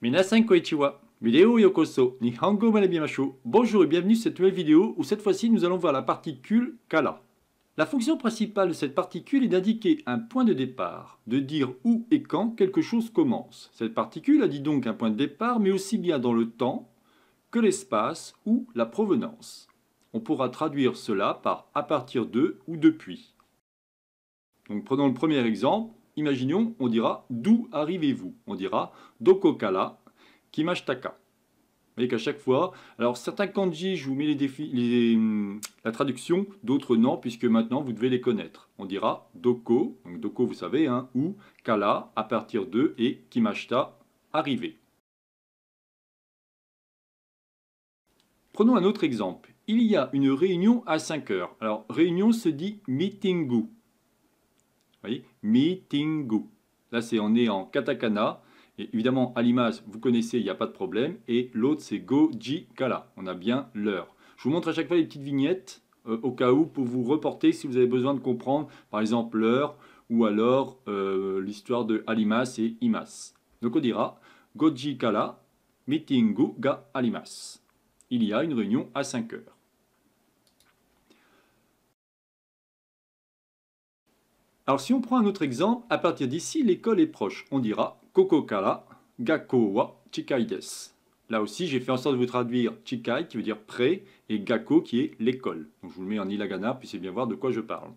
Minasan konnichiwa. Vidéo yokoso. Nihongo malabimashou. Bonjour et bienvenue sur cette nouvelle vidéo où cette fois-ci nous allons voir la particule kala. La fonction principale de cette particule est d'indiquer un point de départ, de dire où et quand quelque chose commence. Cette particule indique donc un point de départ, mais aussi bien dans le temps que l'espace ou la provenance. On pourra traduire cela par à partir de ou depuis. Donc prenons le premier exemple. Imaginons, on dira d'où arrivez-vous? On dira doko kara kimashtaka. Vous voyez qu'à chaque fois, alors certains kanji, je vous mets la traduction, d'autres non, puisque maintenant vous devez les connaître. On dira doko, donc doko vous savez, hein, où, kara, à partir de, et kimashita, arriver. Prenons un autre exemple. Il y a une réunion à 5 heures. Alors, réunion se dit meetingu. Vous voyez, meetingu. Là, on est en katakana. Et évidemment, alimas, vous connaissez, il n'y a pas de problème. Et l'autre, c'est goji kara. On a bien l'heure. Je vous montre à chaque fois les petites vignettes, au cas où, pour vous reporter si vous avez besoin de comprendre, par exemple, l'heure, ou alors l'histoire de alimas et imas. Donc on dira goji kara meetingu ga alimas. Il y a une réunion à 5 heures. Alors si on prend un autre exemple, à partir d'ici, l'école est proche. On dira koko kara gakko wa chikai desu. Là aussi, j'ai fait en sorte de vous traduire chikai qui veut dire près et gakko qui est l'école. Donc je vous le mets en hiragana, puis c'est bien voir de quoi je parle.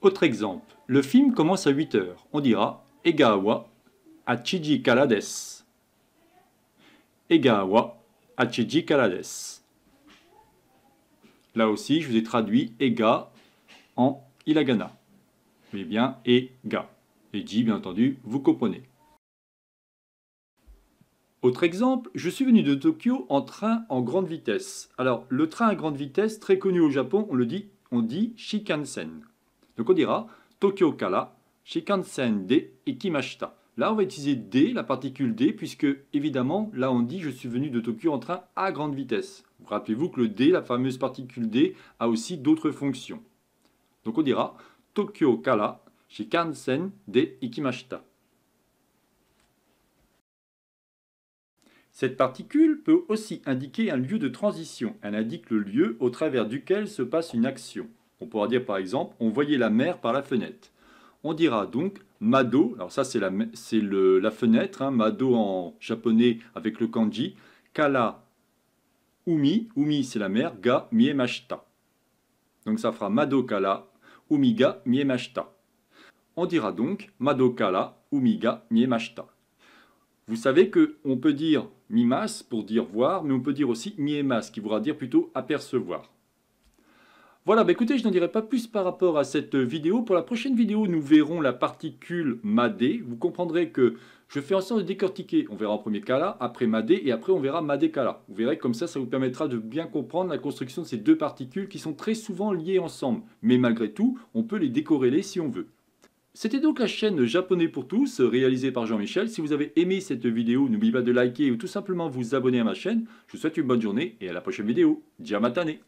Autre exemple, le film commence à 8 heures. On dira ega wa achiji kara desu. Ega wa achiji kara desu. Là aussi, je vous ai traduit ega en hiragana. Mais bien, ega. Et ji, bien entendu, vous comprenez. Autre exemple, je suis venu de Tokyo en train en grande vitesse. Alors, le train à grande vitesse, très connu au Japon, on dit Shinkansen. Donc on dira Tokyo kara Shinkansen de ikimashita. Là, on va utiliser D, la particule D, puisque, évidemment, là, on dit je suis venu de Tokyo en train à grande vitesse. Rappelez-vous que le D, la fameuse particule D, a aussi d'autres fonctions. Donc on dira Tokyo kara Shinkansen de ikimashita. Cette particule peut aussi indiquer un lieu de transition. Elle indique le lieu au travers duquel se passe une action. On pourra dire par exemple, on voyait la mer par la fenêtre. On dira donc mado, alors ça c'est la fenêtre, hein, mado en japonais avec le kanji, kara umi, umi c'est la mer, ga miemashita. Donc ça fera mado kara umi ga miemashita. On dira donc mado kara umi ga miemashita. Vous savez qu'on peut dire mimas pour dire voir, mais on peut dire aussi miemas qui voudra dire plutôt apercevoir. Voilà, bah écoutez, je n'en dirai pas plus par rapport à cette vidéo. Pour la prochaine vidéo, nous verrons la particule madé. Vous comprendrez que je fais en sorte de décortiquer. On verra en premier kara, après madé, et après on verra madé kara. Vous verrez comme ça vous permettra de bien comprendre la construction de ces deux particules qui sont très souvent liées ensemble. Mais malgré tout, on peut les décorréler si on veut. C'était donc la chaîne Japonais pour tous, réalisée par Jean-Michel. Si vous avez aimé cette vidéo, n'oubliez pas de liker ou tout simplement vous abonner à ma chaîne. Je vous souhaite une bonne journée et à la prochaine vidéo. Jamatane!